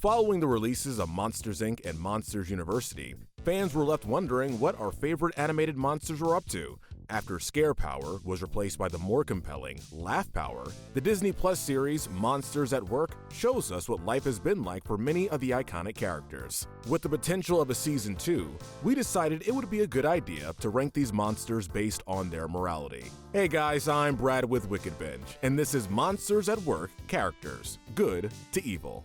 Following the releases of Monsters, Inc. and Monsters University, fans were left wondering what our favorite animated monsters were up to. After Scare Power was replaced by the more compelling Laugh Power, the Disney Plus series Monsters at Work shows us what life has been like for many of the iconic characters. With the potential of a season 2, we decided it would be a good idea to rank these monsters based on their morality. Hey guys, I'm Brad with Wicked Binge, and this is Monsters at Work Characters, Good to Evil.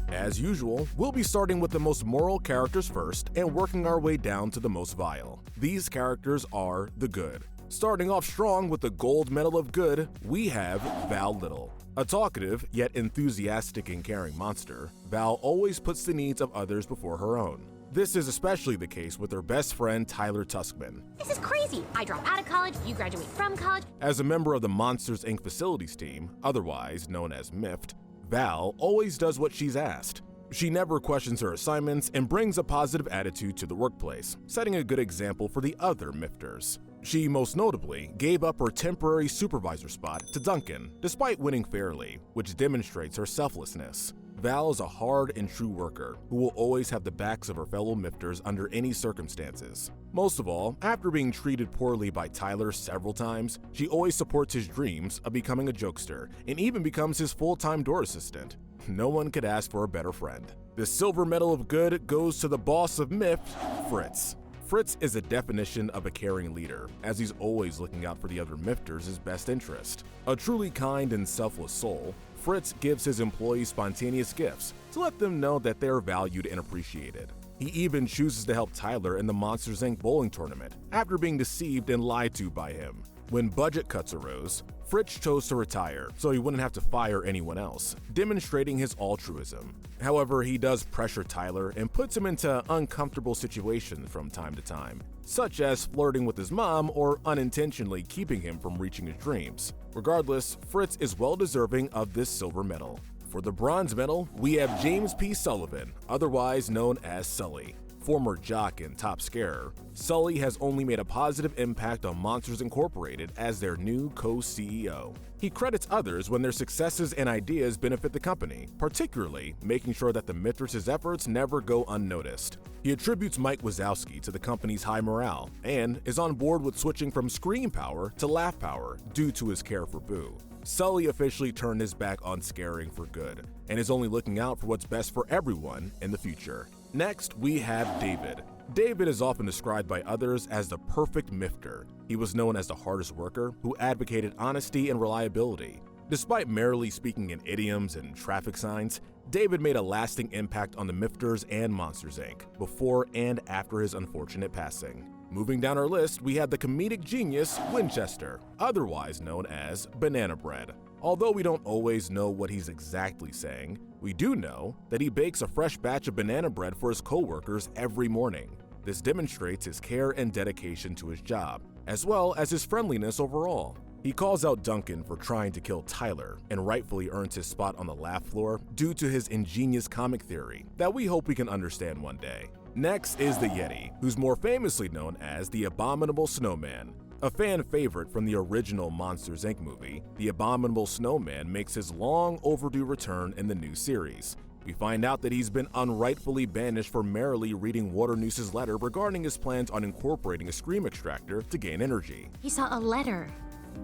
As usual, we'll be starting with the most moral characters first and working our way down to the most vile. These characters are the good. Starting off strong with the gold medal of good, we have Val Little. A talkative, yet enthusiastic and caring monster, Val always puts the needs of others before her own. This is especially the case with her best friend Tyler Tuskman. This is crazy. I drop out of college, you graduate from college. As a member of the Monsters, Inc. facilities team, otherwise known as MIFT, Val always does what she's asked. She never questions her assignments and brings a positive attitude to the workplace, setting a good example for the other Mifters. She most notably gave up her temporary supervisor spot to Duncan, despite winning fairly, which demonstrates her selflessness. Val is a hard and true worker who will always have the backs of her fellow Mifters under any circumstances. Most of all, after being treated poorly by Tyler several times, she always supports his dreams of becoming a jokester and even becomes his full-time door assistant. No one could ask for a better friend. The silver medal of good goes to the boss of MIFT, Fritz. Fritz is a definition of a caring leader, as he's always looking out for the other Mifters' best interest. A truly kind and selfless soul, Fritz gives his employees spontaneous gifts to let them know that they're valued and appreciated. He even chooses to help Tyler in the Monsters, Inc. bowling tournament after being deceived and lied to by him. When budget cuts arose, Fritz chose to retire so he wouldn't have to fire anyone else, demonstrating his altruism. However, he does pressure Tyler and puts him into uncomfortable situations from time to time, such as flirting with his mom or unintentionally keeping him from reaching his dreams. Regardless, Fritz is well deserving of this silver medal. For the bronze medal, we have James P. Sullivan, otherwise known as Sully. Former jock and top scarer, Sully has only made a positive impact on Monsters Incorporated as their new co-CEO. He credits others when their successes and ideas benefit the company, particularly making sure that the Mifters' efforts never go unnoticed. He attributes Mike Wazowski to the company's high morale and is on board with switching from scream power to laugh power due to his care for Boo. Sully officially turned his back on scaring for good and is only looking out for what's best for everyone in the future. Next, we have David. David is often described by others as the perfect Mifter. He was known as the hardest worker who advocated honesty and reliability. Despite merely speaking in idioms and traffic signs, David made a lasting impact on the Mifters and Monsters, Inc. before and after his unfortunate passing. Moving down our list, we have the comedic genius Winchester, otherwise known as Banana Bread. Although we don't always know what he's exactly saying, we do know that he bakes a fresh batch of banana bread for his co-workers every morning. This demonstrates his care and dedication to his job, as well as his friendliness overall. He calls out Duncan for trying to kill Tyler and rightfully earns his spot on the laugh floor due to his ingenious comic theory that we hope we can understand one day. Next is the Yeti, who's more famously known as the Abominable Snowman. A fan favorite from the original Monsters, Inc. movie, the Abominable Snowman makes his long overdue return in the new series. We find out that he's been unrightfully banished for merely reading Waternoose's letter regarding his plans on incorporating a scream extractor to gain energy. He saw a letter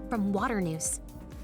from Waternoose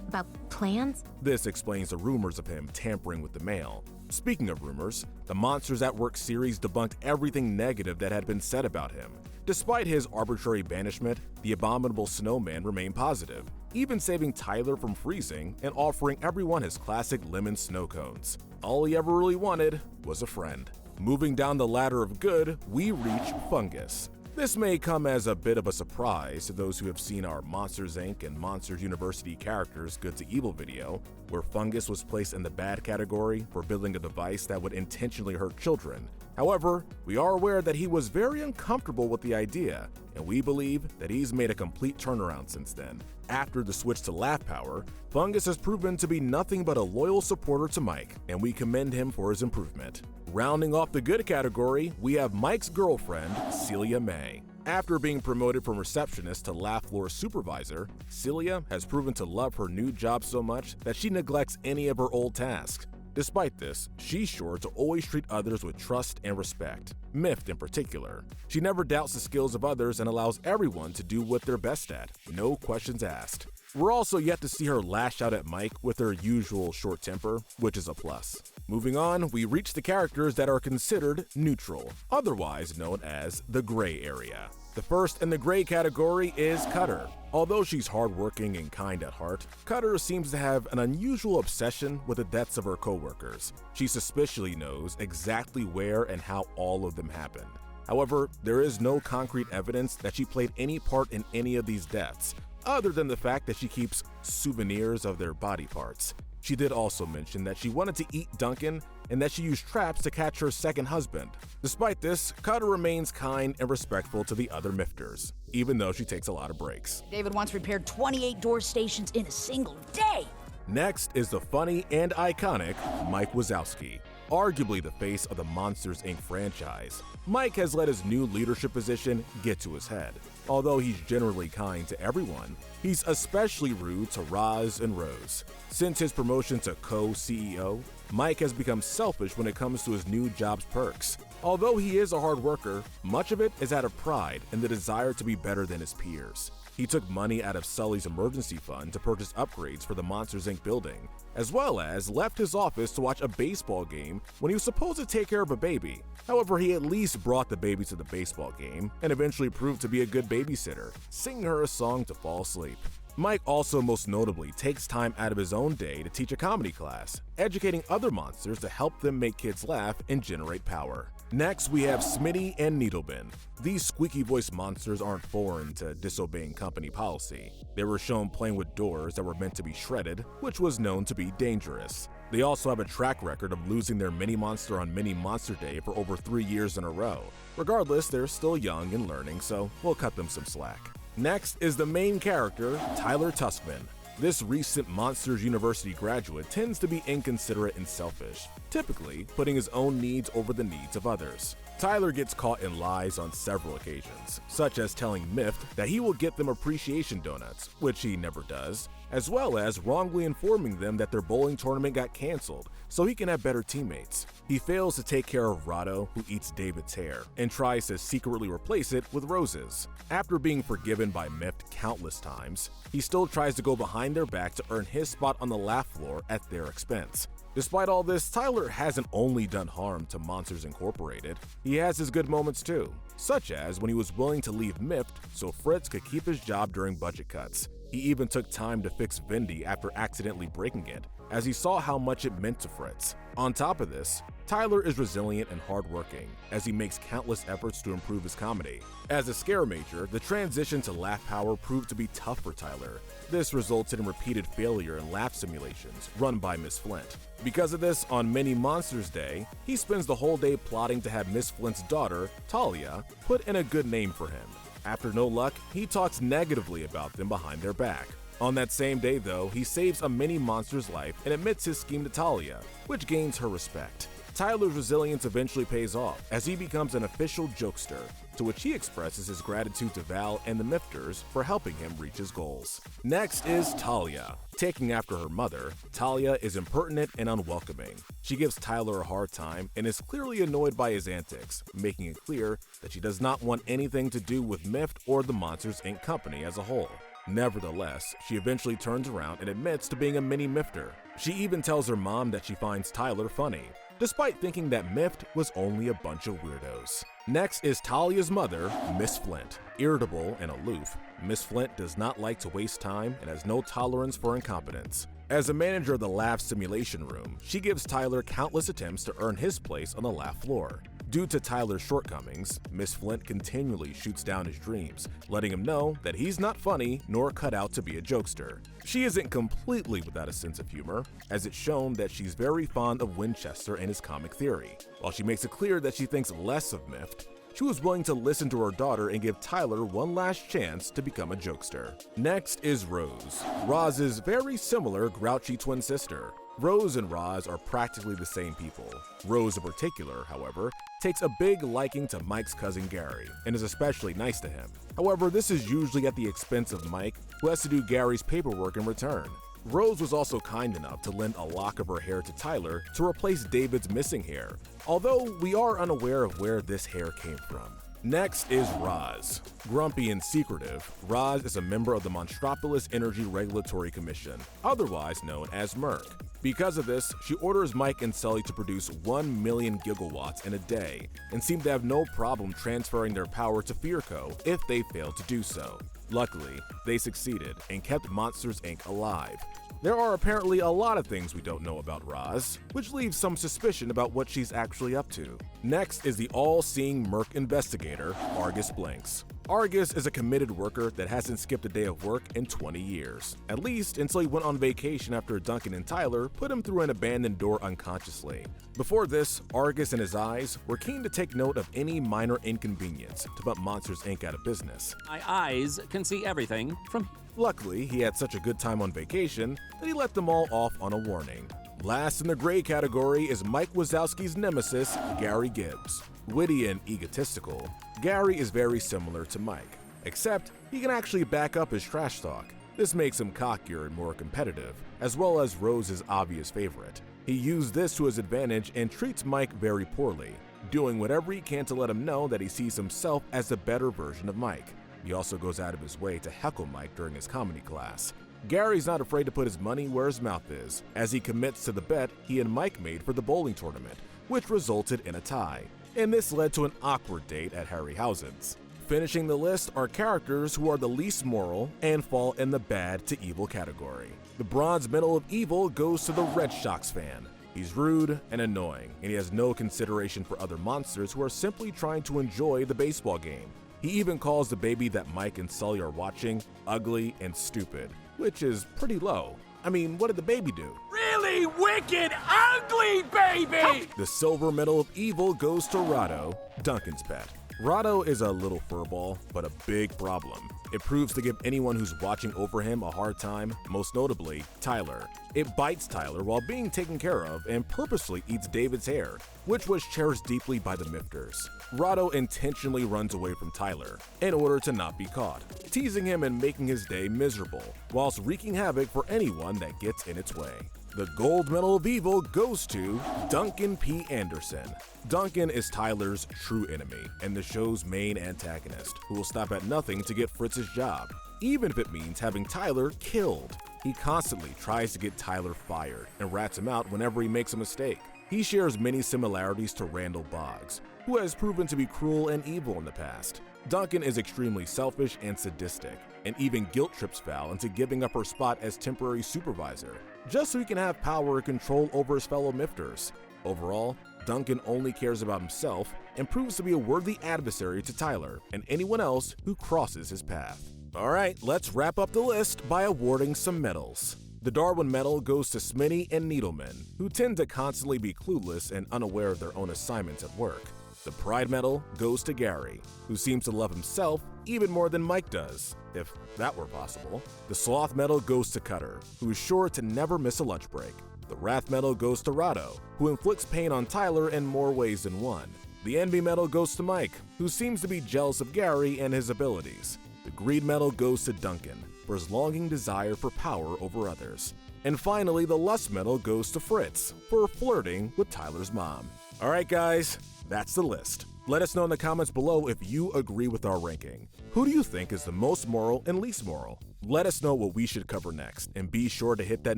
about plans? This explains the rumors of him tampering with the mail. Speaking of rumors, the Monsters at Work series debunked everything negative that had been said about him. Despite his arbitrary banishment, the Abominable Snowman remained positive, even saving Tyler from freezing and offering everyone his classic lemon snow cones. All he ever really wanted was a friend. Moving down the ladder of good, we reach Fungus. This may come as a bit of a surprise to those who have seen our Monsters, Inc. and Monsters University characters Good to Evil video, where Fungus was placed in the bad category for building a device that would intentionally hurt children. However, we are aware that he was very uncomfortable with the idea, and we believe that he's made a complete turnaround since then. After the switch to laugh power, Fungus has proven to be nothing but a loyal supporter to Mike, and we commend him for his improvement. Rounding off the good category, we have Mike's girlfriend, Celia May. After being promoted from receptionist to laugh floor supervisor, Celia has proven to love her new job so much that she neglects any of her old tasks. Despite this, she's sure to always treat others with trust and respect, Mift in particular. She never doubts the skills of others and allows everyone to do what they're best at, no questions asked. We're also yet to see her lash out at Mike with her usual short temper, which is a plus. Moving on, we reach the characters that are considered neutral, otherwise known as the gray area. The first in the gray category is Cutter. Although she's hardworking and kind at heart, Cutter seems to have an unusual obsession with the deaths of her coworkers. She suspiciously knows exactly where and how all of them happened. However, there is no concrete evidence that she played any part in any of these deaths, other than the fact that she keeps souvenirs of their body parts. She did also mention that she wanted to eat Duncan and that she used traps to catch her second husband. Despite this, Cutter remains kind and respectful to the other Mifters, even though she takes a lot of breaks. David once repaired 28 door stations in a single day. Next is the funny and iconic Mike Wazowski, arguably the face of the Monsters, Inc. franchise. Mike has let his new leadership position get to his head. Although he's generally kind to everyone, he's especially rude to Roz and Rose. Since his promotion to co-CEO, Mike has become selfish when it comes to his new job's perks. Although he is a hard worker, much of it is out of pride and the desire to be better than his peers. He took money out of Sully's emergency fund to purchase upgrades for the Monsters, Inc. building, as well as left his office to watch a baseball game when he was supposed to take care of a baby. However, he at least brought the baby to the baseball game and eventually proved to be a good babysitter, singing her a song to fall asleep. Mike also most notably takes time out of his own day to teach a comedy class, educating other monsters to help them make kids laugh and generate power. Next, we have Smitty and Needlebin. These squeaky-voiced monsters aren't foreign to disobeying company policy. They were shown playing with doors that were meant to be shredded, which was known to be dangerous. They also have a track record of losing their mini-monster on Mini-Monster Day for over 3 years in a row. Regardless, they're still young and learning, so we'll cut them some slack. Next is the main character, Tyler Tuskman. This recent Monsters University graduate tends to be inconsiderate and selfish, typically putting his own needs over the needs of others. Tyler gets caught in lies on several occasions, such as telling Mift that he will get them appreciation donuts, which he never does, as well as wrongly informing them that their bowling tournament got canceled so he can have better teammates. He fails to take care of Rado, who eats David's hair, and tries to secretly replace it with roses. After being forgiven by Mift countless times, he still tries to go behind their back to earn his spot on the laugh floor at their expense. Despite all this, Tyler hasn't only done harm to Monsters Incorporated, he has his good moments too, such as when he was willing to leave Mift so Fritz could keep his job during budget cuts. He even took time to fix Vindy after accidentally breaking it, as he saw how much it meant to Fritz. On top of this, Tyler is resilient and hardworking, as he makes countless efforts to improve his comedy. As a scare major, the transition to laugh power proved to be tough for Tyler. This resulted in repeated failure in laugh simulations run by Miss Flint. Because of this, on Mini Monsters Day, he spends the whole day plotting to have Miss Flint's daughter, Talia, put in a good name for him. After no luck, he talks negatively about them behind their back. On that same day though, he saves a mini monster's life and admits his scheme to Talia, which gains her respect. Tyler's resilience eventually pays off as he becomes an official jokester, to which he expresses his gratitude to Val and the Mifters for helping him reach his goals. Next is Talia. Taking after her mother, Talia is impertinent and unwelcoming. She gives Tyler a hard time and is clearly annoyed by his antics, making it clear that she does not want anything to do with Mift or the Monsters, Inc. company as a whole. Nevertheless, she eventually turns around and admits to being a mini Mifter. She even tells her mom that she finds Tyler funny, despite thinking that Mift was only a bunch of weirdos. Next is Talia's mother, Miss Flint. Irritable and aloof, Miss Flint does not like to waste time and has no tolerance for incompetence. As a manager of the laugh simulation room, she gives Tyler countless attempts to earn his place on the laugh floor. Due to Tyler's shortcomings, Miss Flint continually shoots down his dreams, letting him know that he's not funny nor cut out to be a jokester. She isn't completely without a sense of humor, as it's shown that she's very fond of Winchester and his comic theory. While she makes it clear that she thinks less of Mift, she was willing to listen to her daughter and give Tyler one last chance to become a jokester. Next is Rose, Roz's very similar grouchy twin sister. Rose and Roz are practically the same people. Rose in particular, however, takes a big liking to Mike's cousin Gary and is especially nice to him. However, this is usually at the expense of Mike, who has to do Gary's paperwork in return. Rose was also kind enough to lend a lock of her hair to Tyler to replace David's missing hair, although we are unaware of where this hair came from. Next is Roz. Grumpy and secretive, Roz is a member of the Monstropolis Energy Regulatory Commission, otherwise known as MERC. Because of this, she orders Mike and Sully to produce 1 million gigawatts in a day and seem to have no problem transferring their power to Fearco if they fail to do so. Luckily, they succeeded and kept Monsters Inc. alive. There are apparently a lot of things we don't know about Roz, which leaves some suspicion about what she's actually up to. Next is the all-seeing Merc investigator, Argus Blanks. Argus is a committed worker that hasn't skipped a day of work in 20 years, at least until he went on vacation after Duncan and Tyler put him through an abandoned door unconsciously. Before this, Argus and his eyes were keen to take note of any minor inconvenience to put Monsters Inc. out of business. My eyes can see everything from here. Luckily, he had such a good time on vacation that he let them all off on a warning. Last in the gray category is Mike Wazowski's nemesis, Gary Gibbs. Witty and egotistical, Gary is very similar to Mike, except he can actually back up his trash talk. This makes him cockier and more competitive, as well as Rose's obvious favorite. He used this to his advantage and treats Mike very poorly, doing whatever he can to let him know that he sees himself as the better version of Mike. He also goes out of his way to heckle Mike during his comedy class. Gary's not afraid to put his money where his mouth is, as he commits to the bet he and Mike made for the bowling tournament, which resulted in a tie. And this led to an awkward date at Harryhausen's. Finishing the list are characters who are the least moral and fall in the bad to evil category. The bronze medal of evil goes to the Red Sox fan. He's rude and annoying, and he has no consideration for other monsters who are simply trying to enjoy the baseball game. He even calls the baby that Mike and Sully are watching ugly and stupid, which is pretty low. I mean, what did the baby do? Really wicked, ugly baby! The silver medal of evil goes to Rado, Duncan's pet. Rado is a little furball, but a big problem. It proves to give anyone who's watching over him a hard time, most notably Tyler. It bites Tyler while being taken care of and purposely eats David's hair, which was cherished deeply by the Mifters. Rado intentionally runs away from Tyler in order to not be caught, teasing him and making his day miserable, whilst wreaking havoc for anyone that gets in its way. The gold medal of evil goes to Duncan P. Anderson. Duncan is Tyler's true enemy and the show's main antagonist, who will stop at nothing to get Fritz's job, even if it means having Tyler killed. He constantly tries to get Tyler fired and rats him out whenever he makes a mistake. He shares many similarities to Randall Boggs, who has proven to be cruel and evil in the past. Duncan is extremely selfish and sadistic, and even guilt trips Val into giving up her spot as temporary supervisor, just so he can have power and control over his fellow Mifters. Overall, Duncan only cares about himself and proves to be a worthy adversary to Tyler and anyone else who crosses his path. Alright, let's wrap up the list by awarding some medals. The Darwin Medal goes to Smitty and Needleman, who tend to constantly be clueless and unaware of their own assignments at work. The Pride Medal goes to Gary, who seems to love himself even more than Mike does, if that were possible. The Sloth Medal goes to Cutter, who is sure to never miss a lunch break. The Wrath Medal goes to Rado, who inflicts pain on Tyler in more ways than one. The Envy Medal goes to Mike, who seems to be jealous of Gary and his abilities. The Greed Medal goes to Duncan, for his longing desire for power over others. And finally, the Lust Medal goes to Fritz, for flirting with Tyler's mom. Alright guys, that's the list. Let us know in the comments below if you agree with our ranking. Who do you think is the most moral and least moral? Let us know what we should cover next, and be sure to hit that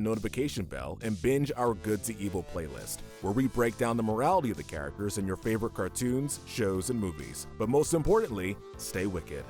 notification bell and binge our Good to Evil playlist, where we break down the morality of the characters in your favorite cartoons, shows, and movies. But most importantly, stay wicked.